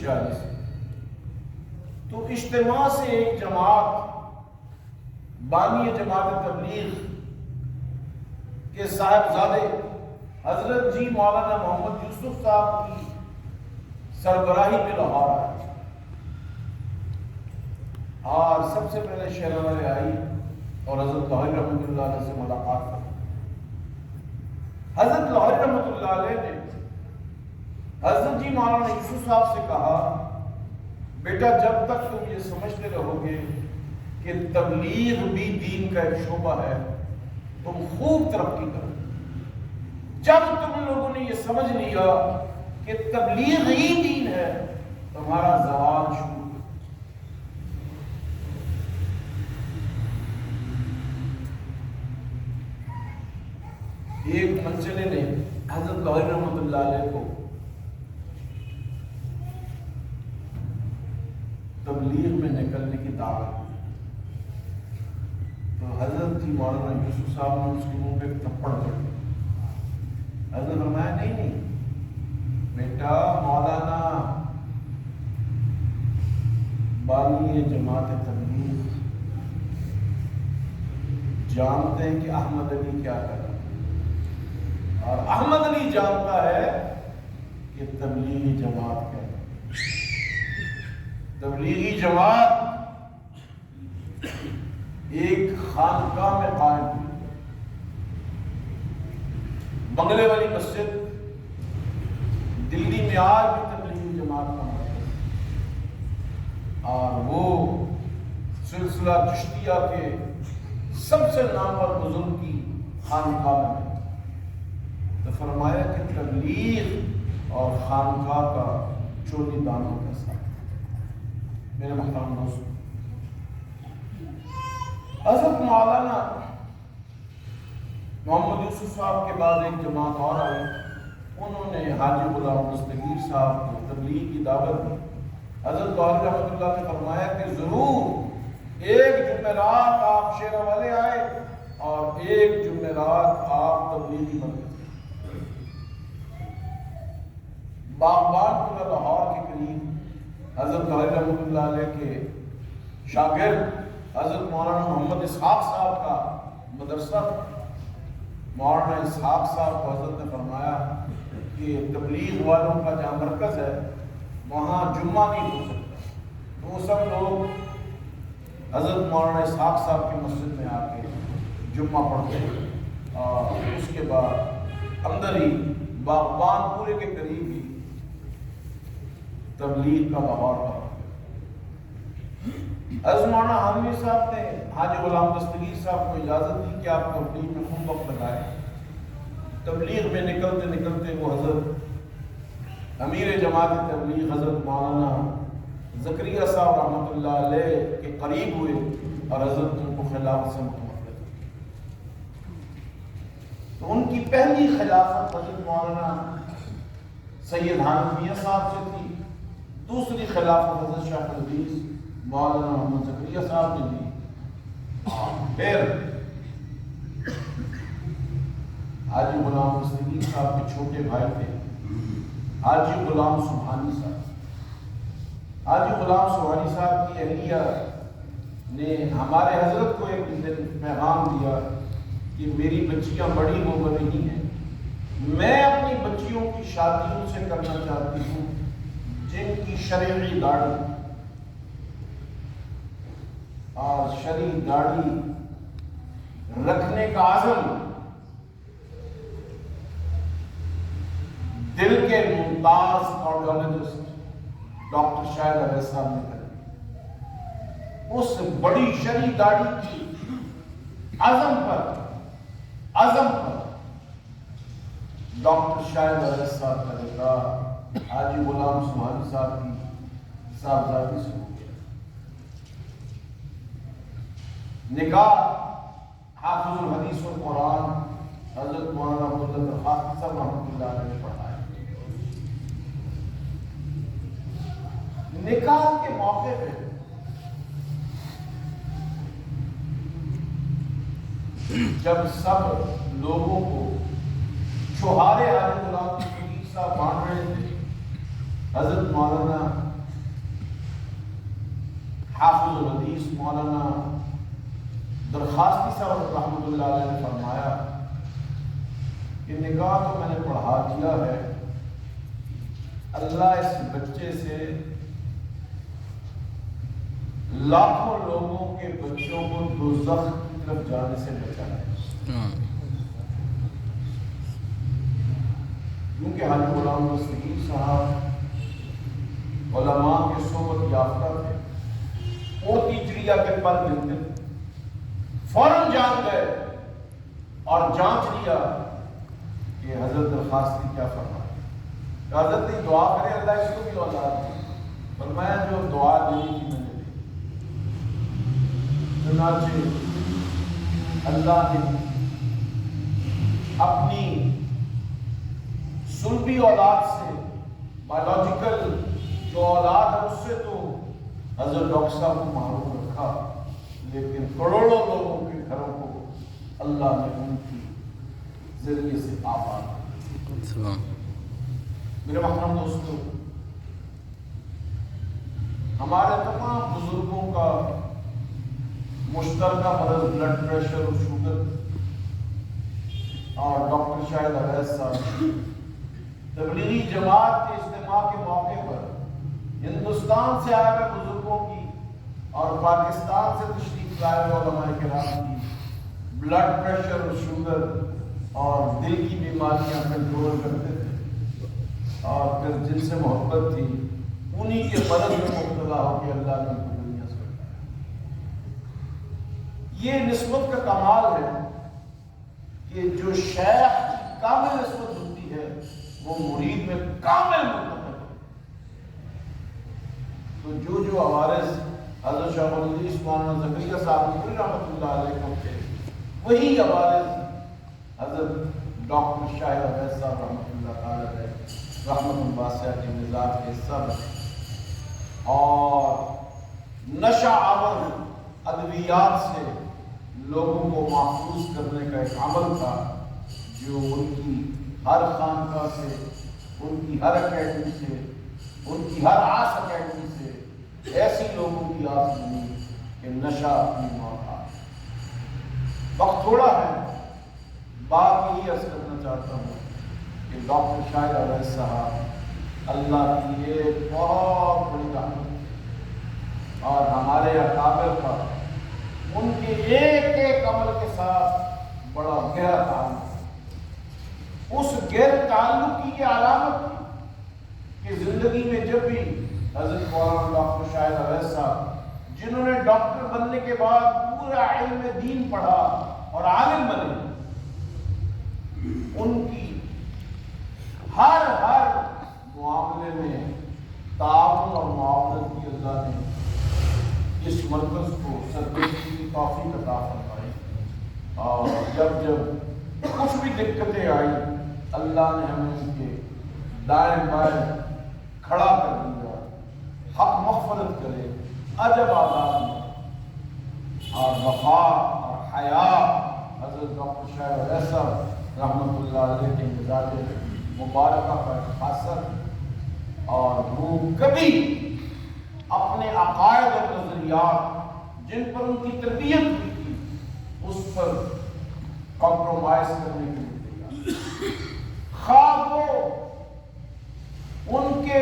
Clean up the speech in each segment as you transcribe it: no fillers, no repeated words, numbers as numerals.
46 تو اجتماع سے ایک جماعت بانی جماعت تبلیغ کے صاحبزادے حضرت جی مولانا محمد یوسف صاحب کی سربراہی میں لاہور آئے اور سب سے پہلے شہرورے آئی اور حضرت لاہوری رحمۃ اللہ علیہ سے ملاقات کی۔ حضرت لاہوری رحمۃ اللہ علیہ نے حضرت جی مولانا یوسف صاحب سے کہا بیٹا جب تک تم یہ سمجھتے رہو گے کہ تبلیغ بھی دین کا ایک شعبہ ہے تم خوب ترقی کرو، جب تم لوگوں نے یہ سمجھ لیا کہ تبلیغ ہی دین ہے تمہارا زوال شروع۔ ایک منچلے نے حضرت لاہوری رحمۃ اللہ علیہ کو تبلیغ میں نکلنے کی دعوت دی تو حضرت جی مولانا یوسف صاحب نے اس کے منہ پہ تھپڑ پڑ دیا۔ حضرت فرمایا نہیں بیٹا، مولانا بانی جماعت تبلیغ جانتے ہیں کہ احمد علی کیا کر رہا ہے، اور احمد علی جانتا ہے کہ تبلیغی جماعت کیا ہے۔ تبلیغی جماعت ایک خانقاہ میں قائم ہوئی، بنگلے والی مسجد دلی میں آج بھی تبلیغی جماعت کا مرکز، اور وہ سلسلہ چشتیہ کے سب سے نامور بزرگ کی خانقاہ میں تو فرمایا کہ تبلیغ اور خانقاہ کا چولی دانوں کے ساتھ۔ میرے محترم دوست، حضرت مولانا محمد یوسف صاحب کے بعد ایک جماعت اور آئی، انہوں نے حاجی غلام دستگیر صاحب کو تبلیغ کی دعوت دی۔ حضرت لاہوری رحمۃ اللہ نے فرمایا کہ ضرور ایک جمعرات آپ شیرہ والے آئے اور ایک جمعرات آپ تبلیغی مرکز باغبان پورہ لاہور کے قریب حضرت لاہوری رحمۃ اللہ علیہ کے شاگرد حضرت مولانا محمد اسحاق صاحب کا مدرسہ تھا۔ مولانا اسحاق صاحب کو حضرت نے فرمایا کہ تبلیغ والوں کا جہاں مرکز ہے وہاں جمعہ نہیں ہو سکتا، تو وہ سب لوگ حضرت مولانا اسحاق صاحب کی مسجد میں آ کے جمعہ پڑھتے ہیں، اور اس کے بعد اندر ہی باغبان پورے کے قریب ہی تبلیغ کا لاہور کا۔ حضرت مولانا حامی صاحب نے حاجی غلام دستگیر صاحب کو اجازت دی کہ آپ تبلیغ میں خوب وقت لگائیں۔ تبلیغ میں نکلتے نکلتے وہ حضرت امیر جماعت تبلیغ حضرت مولانا زکریا صاحب رحمۃ اللہ علیہ کے قریب ہوئے اور حضرت ان کو خلافت سے متوقع تھے۔ تو ان کی پہلی خلافت حضرت مولانا سید حنفیہ صاحب سے تھی، دوسری خلافت حضرت شیخ الحدیث مولانا محمد زکریا صاحب نے دی، پھر حاجی غلام دستگیر صاحب کے چھوٹے بھائی تھے حاجی غلام سبحانی صاحب۔ حاجی غلام سبحانی صاحب کی اہلیہ نے ہمارے حضرت کو ایک دن پیغام دیا کہ میری بچیاں بڑی ہو رہی ہیں، میں اپنی بچیوں کی شادی ان سے کرنا چاہتی ہوں جن کی شرعی داڑھی اور شرعی داڑھی رکھنے کا عزم دل کے ممتاز کارڈیولوجسٹ ڈاکٹر شاہد علیہ صاحب نے کری۔ اس بڑی شرعی داڑھی کی عزم پر ڈاکٹر شاہد علیہ صاحب کا نکاح حاجی غلام سبحانی صاحب کی صاحبزادی سے ہو گیا۔ نکاح حافظ الحدیث والقرآن حضرت مولانا عبداللہ الحافظ صاحب رحمۃ اللہ علیہ نے پڑھایا۔ نکاح کے موقع پہ جب سب لوگوں کو چھہارے حاجی غلام دستگیر صاحب بانٹ رہے تھے، حضرت مولانا حافظ الحدیث مولانا درخواستی صاحب رحمۃ اللہ علیہ نے فرمایا کہ نکاح تو میں نے پڑھا دیا ہے، اللہ اس بچے سے لاکھوں لوگوں کے بچوں کو دوزخ کی طرف جانے سے بچائے، کیونکہ حاجی غلام نصیر صاحب علماء کے صحبت یافتہ تھے، اڑتی چڑیا کے پر ملتے تھے، فوراً جان گئے اور جانچ لیا کہ حضرت درخواستی کیا فرمائے، حضرت نے دعا کرے اللہ اس کو بھی اولاد دی، فرمایا جو دعا دینی تھی میں نے دی، چنانچہ اللہ نے اپنی سلبی اولاد سے، بایولوجیکل جو اولاد ہے اس سے تو حضرت ڈاکٹر صاحب کو محروم رکھا، لیکن کروڑوں لوگوں کے گھروں کو اللہ نے ان کی ذریعے سے آباد کیا۔ میرے محترم دوستو، ہمارے تمام بزرگوں کا مشترکہ مرض بلڈ پریشر اور شوگر، اور ڈاکٹر شاہد اویس صاحب تبلیغی جماعت کے اجتماع کے موقع پر ہندوستان سے آئے ہوئے بزرگوں کی اور پاکستان سے تشریف لائے ہوئے علماء کرام کی بلڈ پریشر اور شوگر اور دل کی بیماریاں کنٹرول کرتے تھے، اور پھر جن سے محبت تھی انہی کے مرض میں مبتلا ہو کے اللہ نے ان کو دنیا سے اٹھایا۔ یہ نسبت کا کمال ہے کہ جو شیخ کی کامل نسبت ہوتی ہے وہ مرید میں کامل منتخب ہے۔ تو جو عوارض حضرت شاہ ولی اللہ مولانا زکریا صاحب نقوی رحمۃ اللہ علیہ کو تھے، وہی عوارض حضرت ڈاکٹر شاہد اویس صاحب رحمۃ اللہ تعالی علیہ رحمت الواسعہ کے مزاج کے سب، اور نشہ آور ادویات سے لوگوں کو محفوظ کرنے کا ایک عمل تھا جو ان کی ہر خانقاہ سے، ان کی ہر اکیڈمی سے، ان کی ہر آس اکیڈمی سے ایسی لوگوں کی آس بنی کہ نشہ اپنی موت آ۔ وقت تھوڑا ہے، بات یہی عرض کرنا چاہتا ہوں کہ ڈاکٹر شاہد اویس صاحب اللہ کی ایک بہت بڑی رحمت اور ہمارے اکابر کا ان کے ایک ایک عمل کے ساتھ بڑا گہرا تعلق، اس گہرے تعلق کی یہ علامت تھی کہ زندگی میں جب بھی حضرت مولانا ڈاکٹر شاہد اویس صاحب جنہوں نے ڈاکٹر بننے کے بعد پورا علم دین پڑھا اور عالم بنے، ان کی ہر معاملے میں تعاون اور معاونت کی اللہ نے اس مرکز کو سرپرستی کی توفیق عطا فرمائی، اور جب کچھ بھی دقتیں آئی اللہ نے ہمیں ان کے دائیں بائیں کھڑا کر دیا، حق مغفرت کرے، عجب آزاد اور وفا اور حیا حضرت ڈاکٹر شاہد اویس صاحب رحمۃ اللہ علیہ کے مزاج مبارکہ پر خاصت، اور وہ کبھی اپنے عقائد اور نظریات جن پر ان کی تربیت ہوئی تھی اس پر کمپرومائز کرنے کے لیے تیار، خواہ وہ ان کے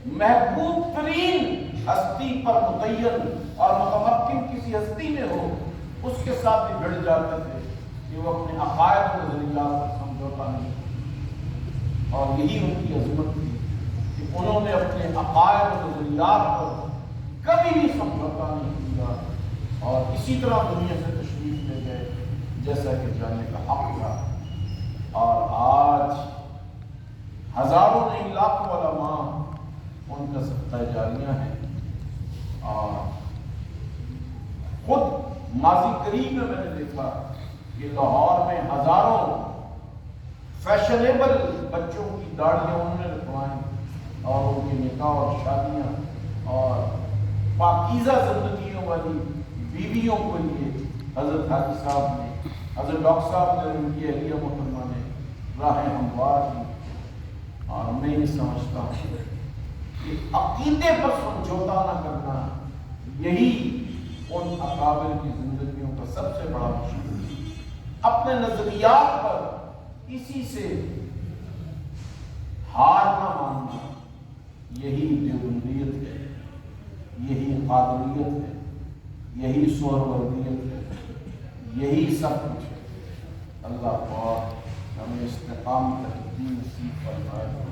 محبوب ترین ہستی پر متعین اور متمکن کسی ہستی میں ہو، اس کے ساتھ بھی بھڑ جاتے تھے کہ وہ اپنے عقائد اور نظریات پر سمجھوتا نہیں، اور یہی ان کی عظمت تھی کہ انہوں نے اپنے عقائد اور نظریات پر کبھی بھی سمجھوتا نہیں کیا، اور اسی طرح دنیا سے تشریف لے گئے جیسا کہ جانے کا حق تھا۔ اور آج ہزاروں نہیں لاکھوں علماء ان کا صدقہ جاریہ ہیں، اور خود ماضی قریب میں نے دیکھا کہ لاہور میں ہزاروں فیشنیبل بچوں کی داڑھیاں انہوں نے رکھوائیں، اور ان کے نکاح اور شادیاں اور پاکیزہ زندگیوں والی بیویوں کو لیے حضرت حاجی صاحب نے، حضرت ڈاکٹر صاحب نے، ان کی اہلیہ محترمہ نے راہیں ہموار کی۔ اور میں یہ سمجھتا ہوں کہ عقیدے پر سمجھوتا نہ کرنا یہی ان اکابر کی زندگیوں کا سب سے بڑا مشکل ہے۔ اپنے نظریات پر کسی سے ہار نہ ماننا، یہی دیوبندیت ہے، یہی قادریت ہے، یہی سہروردیت ہے، یہی سب کچھ ہے۔ اللہ پاک ہمیں استقامت کی نصیب فرمائے۔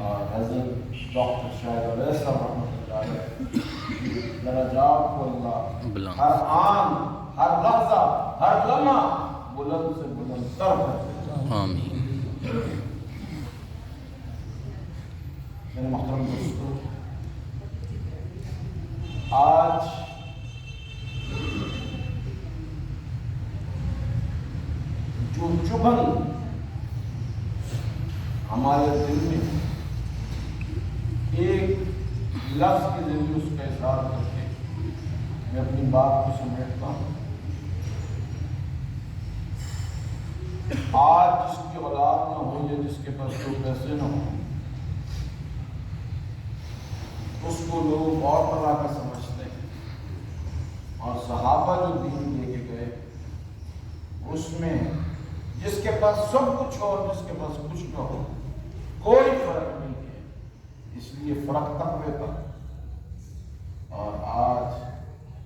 اور حضرت ڈاکٹر شاہد علیہ صاحب رحمۃ اللہ علیہ درجات کو اللہ ہر آن، ہر لحظہ، ہر لمحہ بلند سے بلند تر کرتے۔ آمین۔ میرے محترم دوستو، آج جو چبھن ہمارے دل میں ایک لفظ کے ذریعے اس کا اظہار کر کے میں اپنی بات کو سمیٹتا ہوں۔ آج جس کی اولاد نہ ہو یا جس کے پاس دو پیسے نہ ہوں، اس کو لوگ اور طرح کا سمجھتے ہیں، اور صحابہ جو دین لے کے گئے اس میں جس کے پاس سب کچھ ہو اور جس کے پاس کچھ نہ ہو کوئی فرق نہیں ہے۔ اس لیے فرق تقوی کا، اور آج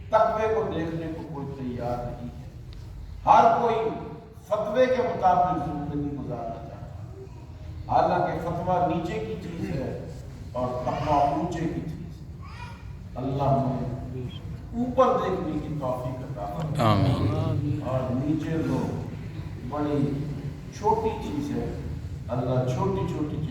تقوی کو دیکھنے کو کوئی تیار نہیں ہے۔ ہر کوئی فتوے کے مطابق زندگی گزارنا چاہتا ہے، حالانکہ فتویٰ نیچے کی چیز ہے اور تقویٰ اونچے کی چیز ہے۔ اللہ نے اوپر دیکھنے کی توفیق عطا فرمائے۔ آمین۔ اور نیچے تو بڑی چھوٹی چیز ہے، اللہ چھوٹی چھوٹی